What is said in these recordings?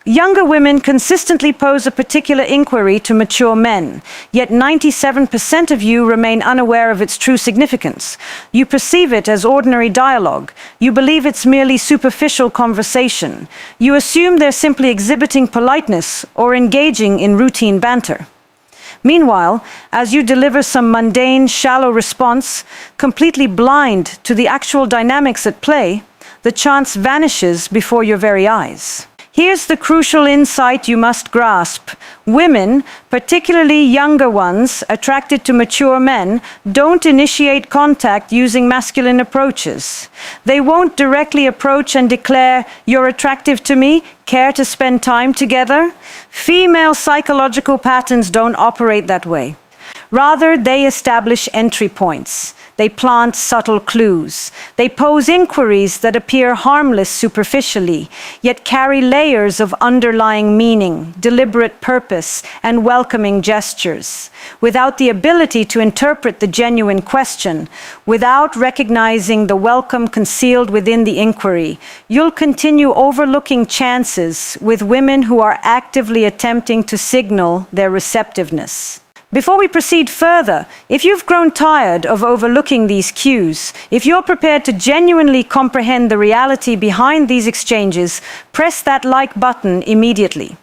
Younger women consistently pose a particular inquiry to mature men, yet 97% of you remain unaware of its true significance. You perceive it as ordinary dialogue. You believe it's merely superficial conversation. You assume they're simply exhibiting politeness or engaging in routine banter. Meanwhile, as you deliver some mundane, shallow response, completely blind to the actual dynamics at play, the chance vanishes before your very eyes. Here's the crucial insight you must grasp. Women, particularly younger ones attracted to mature men, don't initiate contact using masculine approaches. They won't directly approach and declare, "You're attractive to me, care to spend time together?" Female psychological patterns don't operate that way. Rather, they establish entry points. They plant subtle clues. They pose inquiries that appear harmless superficially, yet carry layers of underlying meaning, deliberate purpose, and welcoming gestures. Without the ability to interpret the genuine question, without recognizing the welcome concealed within the inquiry, you'll continue overlooking chances with women who are actively attempting to signal their receptiveness. Before we proceed further, if you've grown tired of overlooking these cues, if you're prepared to genuinely comprehend the reality behind these exchanges, press that like button immediately.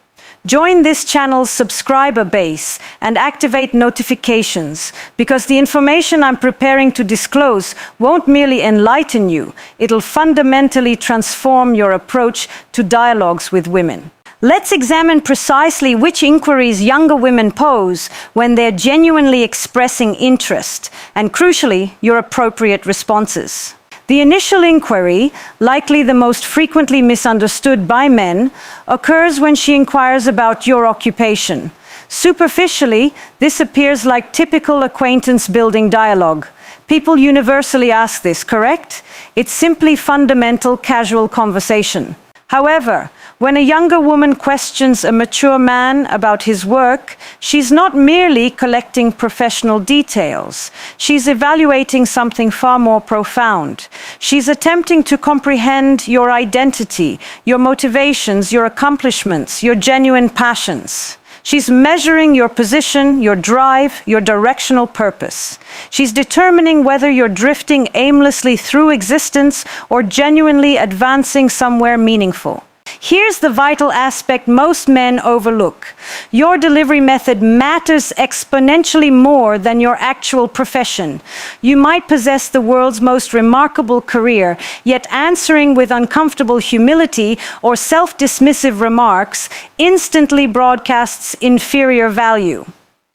Join this channel's subscriber base and activate notifications, because the information I'm preparing to disclose won't merely enlighten you, it'll fundamentally transform your approach to dialogues with women. Let's examine precisely which inquiries younger women pose when they're genuinely expressing interest, and crucially, your appropriate responses. The initial inquiry, likely the most frequently misunderstood by men, occurs when she inquires about your occupation. Superficially, this appears like typical acquaintance-building dialogue. People universally ask this, correct? It's simply fundamental casual conversation. However, when a younger woman questions a mature man about his work, she's not merely collecting professional details. She's evaluating something far more profound. She's attempting to comprehend your identity, your motivations, your accomplishments, your genuine passions. She's measuring your position, your drive, your directional purpose. She's determining whether you're drifting aimlessly through existence or genuinely advancing somewhere meaningful. Here's the vital aspect most men overlook. Your delivery method matters exponentially more than your actual profession. You might possess the world's most remarkable career, yet answering with uncomfortable humility or self-dismissive remarks instantly broadcasts inferior value.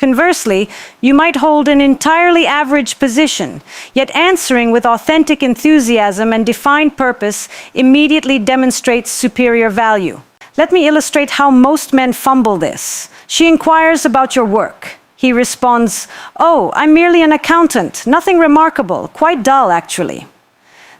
Conversely, you might hold an entirely average position, yet answering with authentic enthusiasm and defined purpose immediately demonstrates superior value. Let me illustrate how most men fumble this. She inquires about your work. He responds, "Oh, I'm merely an accountant, nothing remarkable, quite dull actually."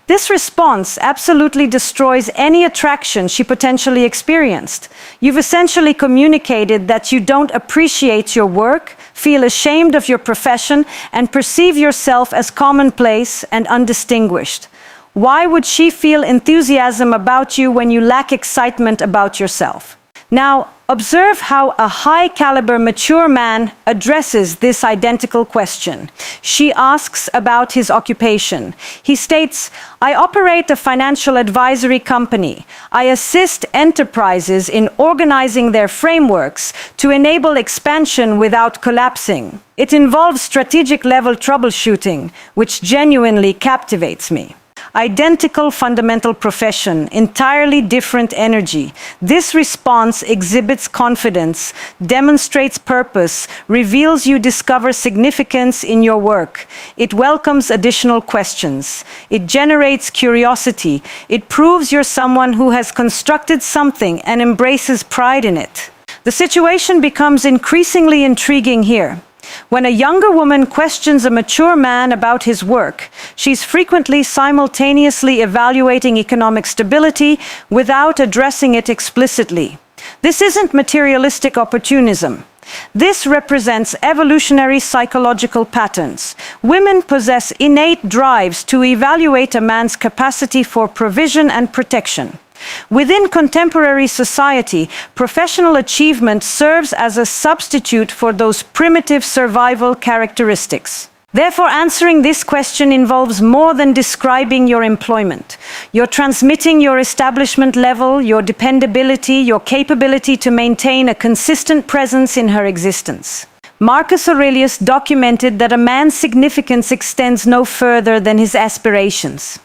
This response absolutely destroys any attraction she potentially experienced. You've essentially communicated that you don't appreciate your work, feel ashamed of your profession, and perceive yourself as commonplace and undistinguished. Why would she feel enthusiasm about you when you lack excitement about yourself? Now, observe how a high-caliber mature man addresses this identical question. She asks about his occupation. He states, "I operate a financial advisory company. I assist enterprises in organizing their frameworks to enable expansion without collapsing. It involves strategic-level troubleshooting, which genuinely captivates me." Identical fundamental profession, entirely different energy. This response exhibits confidence, demonstrates purpose, reveals you discover significance in your work. It welcomes additional questions. It generates curiosity. It proves you're someone who has constructed something and embraces pride in it. The situation becomes increasingly intriguing here. When a younger woman questions a mature man about his work, she's frequently simultaneously evaluating economic stability without addressing it explicitly. This isn't materialistic opportunism. This represents evolutionary psychological patterns. Women possess innate drives to evaluate a man's capacity for provision and protection. Within contemporary society, professional achievement serves as a substitute for those primitive survival characteristics. Therefore, answering this question involves more than describing your employment. You're transmitting your establishment level, your dependability, your capability to maintain a consistent presence in her existence. Marcus Aurelius documented that a man's significance extends no further than his aspirations.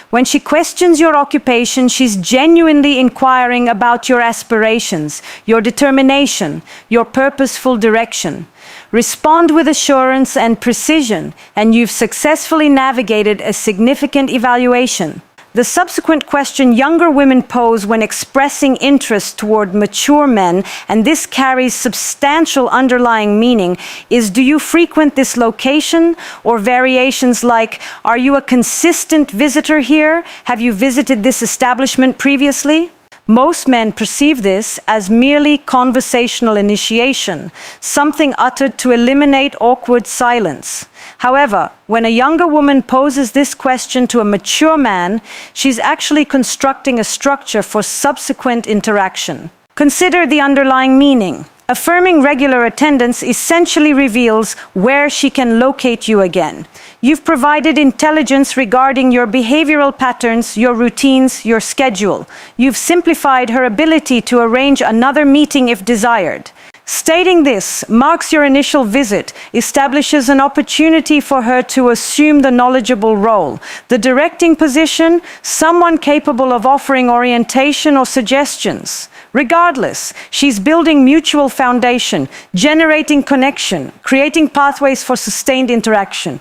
When she questions your occupation, she's genuinely inquiring about your aspirations, your determination, your purposeful direction. Respond with assurance and precision, and you've successfully navigated a significant evaluation. The subsequent question younger women pose when expressing interest toward mature men, and this carries substantial underlying meaning, is: do you frequent this location? Or variations like, are you a consistent visitor here? Have you visited this establishment previously? Most men perceive this as merely conversational initiation, something uttered to eliminate awkward silence. However, when a younger woman poses this question to a mature man, she's actually constructing a structure for subsequent interaction. Consider the underlying meaning. Affirming regular attendance essentially reveals where she can locate you again. You've provided intelligence regarding your behavioral patterns, your routines, your schedule. You've simplified her ability to arrange another meeting if desired. Stating this marks your initial visit, establishes an opportunity for her to assume the knowledgeable role, the directing position, someone capable of offering orientation or suggestions. Regardless, she's building mutual foundation, generating connection, creating pathways for sustained interaction.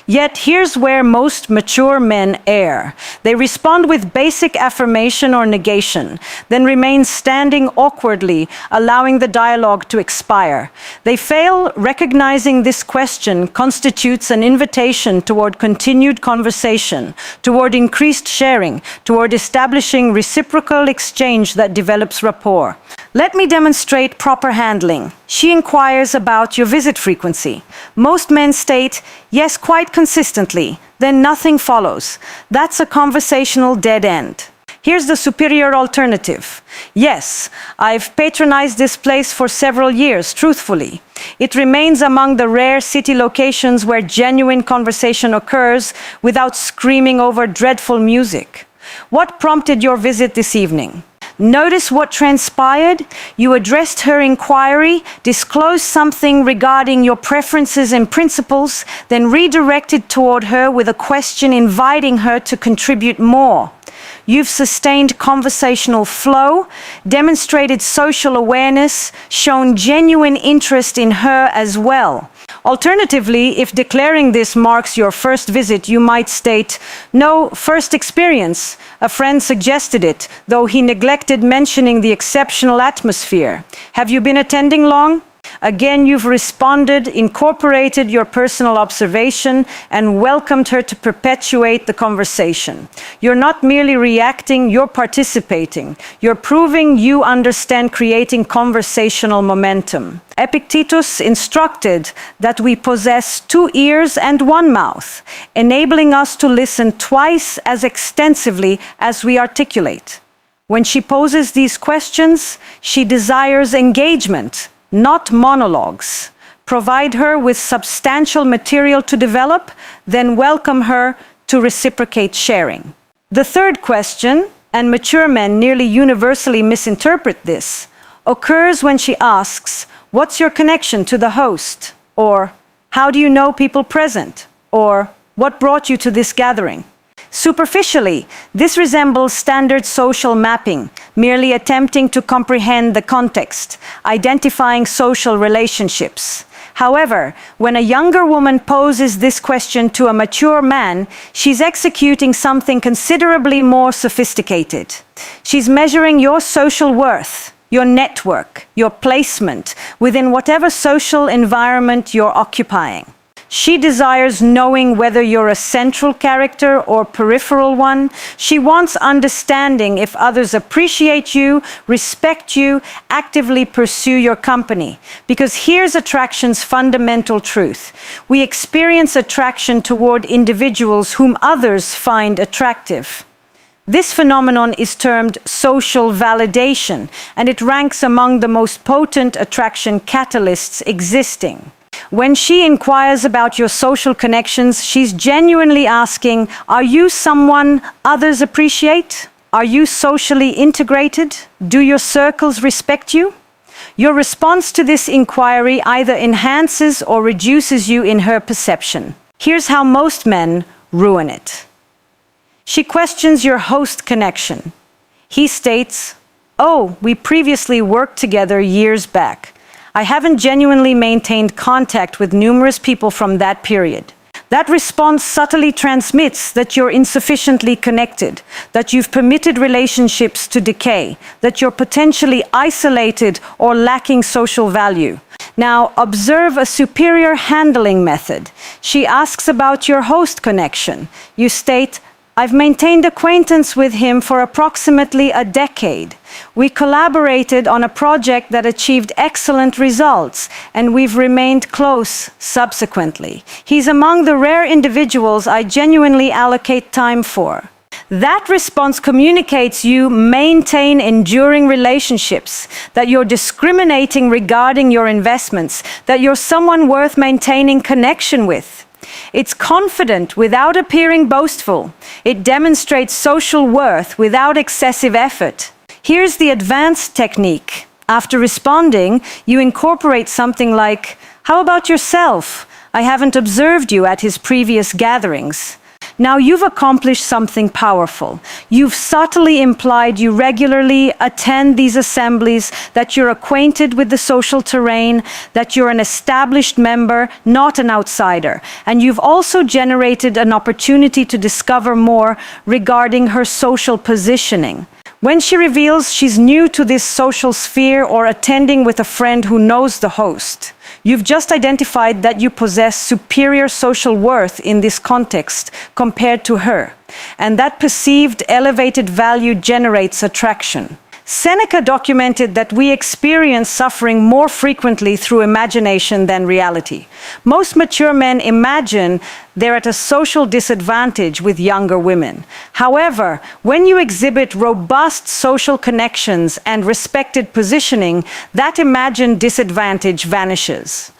Yet here's where most mature men err. They respond with basic affirmation or negation, then remain standing awkwardly, allowing the dialogue to expire. They fail recognizing this question constitutes an invitation toward continued conversation, toward increased sharing, toward establishing reciprocal exchange that develops rapport. Let me demonstrate proper handling. She inquires about your visit frequency. Most men state, yes, quite consistently, then nothing follows. That's a conversational dead end. Here's the superior alternative. Yes, I've patronized this place for several years, truthfully. It remains among the rare city locations where genuine conversation occurs without screaming over dreadful music. What prompted your visit this evening? Notice what transpired. You addressed her inquiry, disclosed something regarding your preferences and principles, then redirected toward her with a question inviting her to contribute more. You've sustained conversational flow, demonstrated social awareness, shown genuine interest in her as well. Alternatively, if declaring this marks your first visit, you might state, no, first experience. A friend suggested it, though he neglected mentioning the exceptional atmosphere. Have you been attending long? Again, you've responded, incorporated your personal observation, and welcomed her to perpetuate the conversation. You're not merely reacting, you're participating. You're proving you understand creating conversational momentum. Epictetus instructed that we possess 2 ears and 1 mouth, enabling us to listen twice as extensively as we articulate. When she poses these questions, she desires engagement, not monologues. Provide her with substantial material to develop, then welcome her to reciprocate sharing. The third question, and mature men nearly universally misinterpret this, occurs when she asks, what's your connection to the host? Or, how do you know people present? Or, what brought you to this gathering? Superficially, this resembles standard social mapping, merely attempting to comprehend the context, identifying social relationships. However, when a younger woman poses this question to a mature man, she's executing something considerably more sophisticated. She's measuring your social worth, your network, your placement within whatever social environment you're occupying. She desires knowing whether you're a central character or peripheral one. She wants understanding if others appreciate you, respect you, actively pursue your company. Because here's attraction's fundamental truth. We experience attraction toward individuals whom others find attractive. This phenomenon is termed social validation, and it ranks among the most potent attraction catalysts existing. When she inquires about your social connections, she's genuinely asking, are you someone others appreciate? Are you socially integrated? Do your circles respect you? Your response to this inquiry either enhances or reduces you in her perception. Here's how most men ruin it. She questions your host connection. He states, "Oh, we previously worked together years back. I haven't genuinely maintained contact with numerous people from that period." That response subtly transmits that you're insufficiently connected, that you've permitted relationships to decay, that you're potentially isolated or lacking social value. Now, observe a superior handling method. She asks about your host connection. You state, "I've maintained acquaintance with him for approximately a decade. We collaborated on a project that achieved excellent results, and we've remained close subsequently. He's among the rare individuals I genuinely allocate time for." That response communicates you maintain enduring relationships, that you're discriminating regarding your investments, that you're someone worth maintaining connection with. It's confident without appearing boastful. It demonstrates social worth without excessive effort. Here's the advanced technique. After responding, you incorporate something like, "How about yourself? I haven't observed you at his previous gatherings." Now you've accomplished something powerful. You've subtly implied you regularly attend these assemblies, that you're acquainted with the social terrain, that you're an established member, not an outsider. And you've also generated an opportunity to discover more regarding her social positioning. When she reveals she's new to this social sphere or attending with a friend who knows the host, you've just identified that you possess superior social worth in this context compared to her, and that perceived elevated value generates attraction. Seneca documented that we experience suffering more frequently through imagination than reality. Most mature men imagine they're at a social disadvantage with younger women. However, when you exhibit robust social connections and respected positioning, that imagined disadvantage vanishes.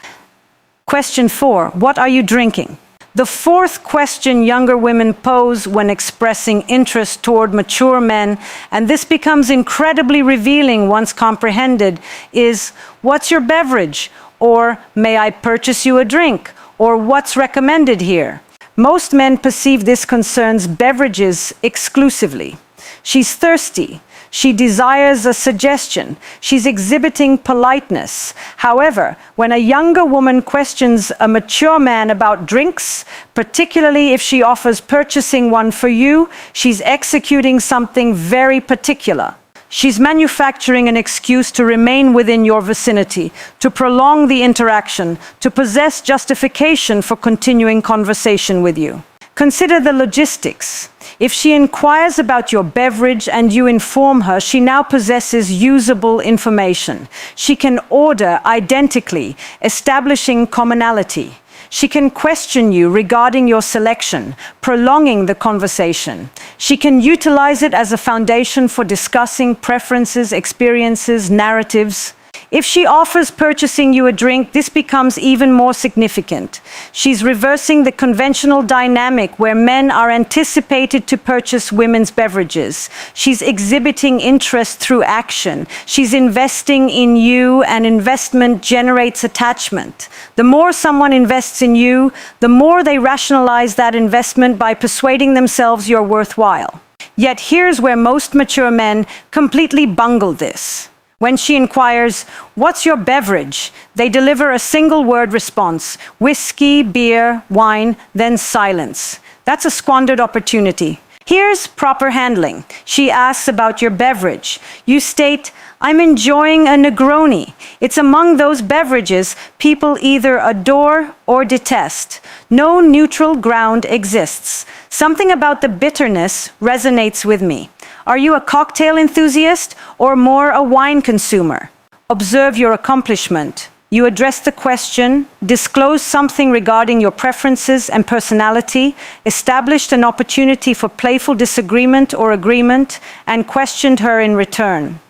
Question 4. What are you drinking? The fourth question younger women pose when expressing interest toward mature men, and this becomes incredibly revealing once comprehended, is, "What's your beverage?" Or, "May I purchase you a drink?" Or, "What's recommended here?" Most men perceive this concerns beverages exclusively. She's thirsty. She desires a suggestion. She's exhibiting politeness. However, when a younger woman questions a mature man about drinks, particularly if she offers purchasing one for you, she's executing something very particular. She's manufacturing an excuse to remain within your vicinity, to prolong the interaction, to possess justification for continuing conversation with you. Consider the logistics. If she inquires about your beverage and you inform her, she now possesses usable information. She can order identically, establishing commonality. She can question you regarding your selection, prolonging the conversation. She can utilize it as a foundation for discussing preferences, experiences, narratives. If she offers purchasing you a drink, this becomes even more significant. She's reversing the conventional dynamic where men are anticipated to purchase women's beverages. She's exhibiting interest through action. She's investing in you, and investment generates attachment. The more someone invests in you, the more they rationalize that investment by persuading themselves you're worthwhile. Yet here's where most mature men completely bungle this. When she inquires, "What's your beverage?" they deliver a single-word response: whiskey, beer, wine, then silence. That's a squandered opportunity. Here's proper handling. She asks about your beverage. You state, I'm enjoying a Negroni. It's among those beverages people either adore or detest. No neutral ground exists. Something about the bitterness resonates with me. Are you a cocktail enthusiast or more a wine consumer? Observe your accomplishment. You address the question, disclose something regarding your preferences and personality, established an opportunity for playful disagreement or agreement, and questioned her in return.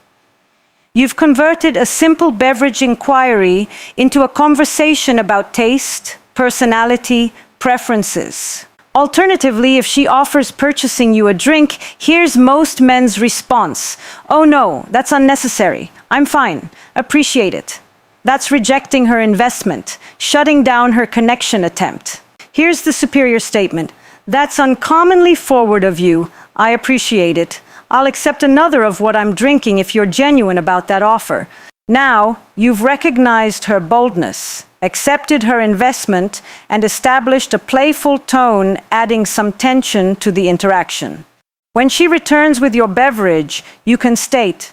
You've converted a simple beverage inquiry into a conversation about taste, personality, preferences. Alternatively, if she offers purchasing you a drink, here's most men's response. Oh no, that's unnecessary. I'm fine. Appreciate it. That's rejecting her investment, shutting down her connection attempt. Here's the superior statement. That's uncommonly forward of you. I appreciate it. I'll accept another of what I'm drinking if you're genuine about that offer. Now, you've recognized her boldness, accepted her investment, and established a playful tone, adding some tension to the interaction. When she returns with your beverage, you can state,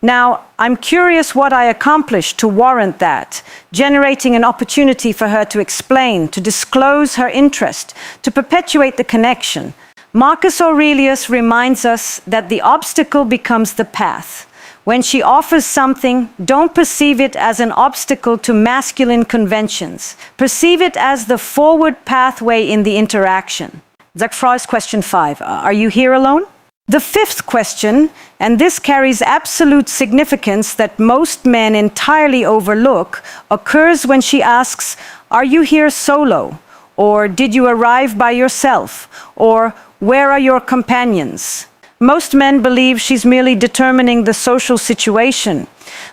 "Now, I'm curious what I accomplished to warrant that," generating an opportunity for her to explain, to disclose her interest, to perpetuate the connection. Marcus Aurelius reminds us that the obstacle becomes the path. When she offers something, don't perceive it as an obstacle to masculine conventions. Perceive it as the forward pathway in the interaction. Sag Frau is question 5. Are you here alone? The fifth question, and this carries absolute significance that most men entirely overlook, occurs when she asks, "Are you here solo?" Or "Did you arrive by yourself?" Or "Where are your companions?" Most men believe she's merely determining the social situation,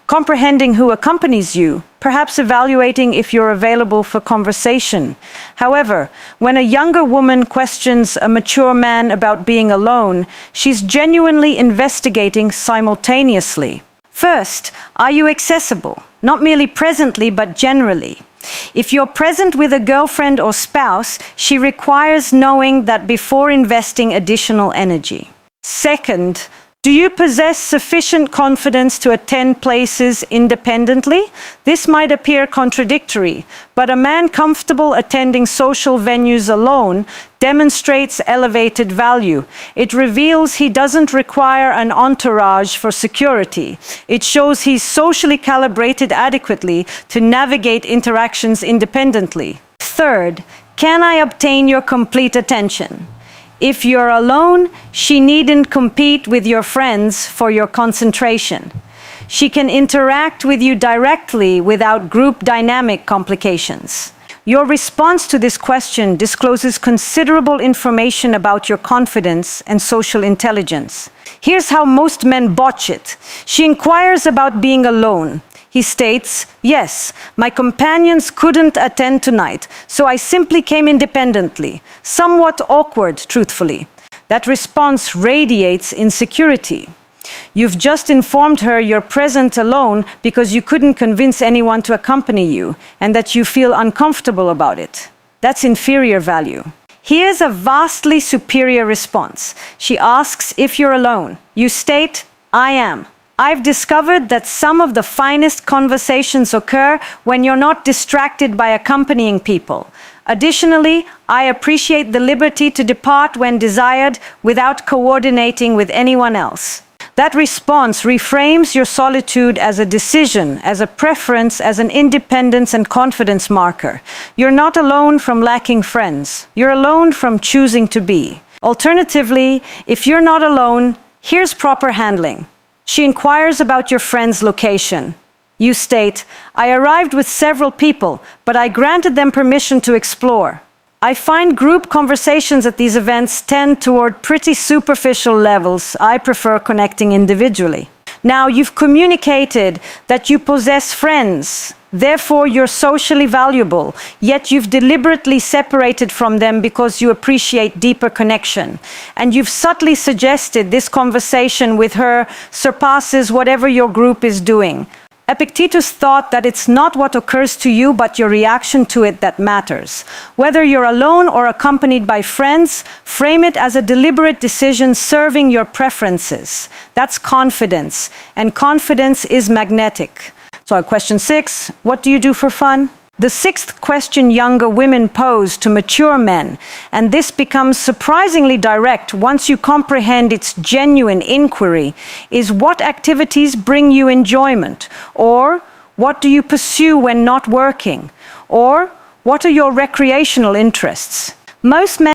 comprehending who accompanies you, perhaps evaluating if you're available for conversation. However, when a younger woman questions a mature man about being alone, she's genuinely investigating simultaneously. First, are you accessible? Not merely presently, but generally. If you're present with a girlfriend or spouse, she requires knowing that before investing additional energy. Second, do you possess sufficient confidence to attend places independently? This might appear contradictory, but a man comfortable attending social venues alone demonstrates elevated value. It reveals he doesn't require an entourage for security. It shows he's socially calibrated adequately to navigate interactions independently. Third, can I obtain your complete attention? If you're alone, she needn't compete with your friends for your concentration. She can interact with you directly without group dynamic complications. Your response to this question discloses considerable information about your confidence and social intelligence. Here's how most men botch it. She inquires about being alone. He states, "Yes, my companions couldn't attend tonight, so I simply came independently." Somewhat awkward, truthfully. That response radiates insecurity. You've just informed her you're present alone because you couldn't convince anyone to accompany you, and that you feel uncomfortable about it. That's inferior value. Here's a vastly superior response. She asks if you're alone. You state, "I am. I've discovered that some of the finest conversations occur when you're not distracted by accompanying people. Additionally, I appreciate the liberty to depart when desired without coordinating with anyone else." That response reframes your solitude as a decision, as a preference, as an independence and confidence marker. You're not alone from lacking friends. You're alone from choosing to be. Alternatively, if you're not alone, here's proper handling. She inquires about your friend's location. You state, "I arrived with several people, but I granted them permission to explore. I find group conversations at these events tend toward pretty superficial levels. I prefer connecting individually." Now, you've communicated that you possess friends. Therefore, you're socially valuable, yet you've deliberately separated from them because you appreciate deeper connection. And you've subtly suggested this conversation with her surpasses whatever your group is doing. Epictetus thought that it's not what occurs to you, but your reaction to it that matters. Whether you're alone or accompanied by friends, frame it as a deliberate decision serving your preferences. That's confidence, and confidence is magnetic. So question 6, what do you do for fun? The sixth question younger women pose to mature men, and this becomes surprisingly direct once you comprehend its genuine inquiry, is what activities bring you enjoyment? Or what do you pursue when not working? Or what are your recreational interests? Most men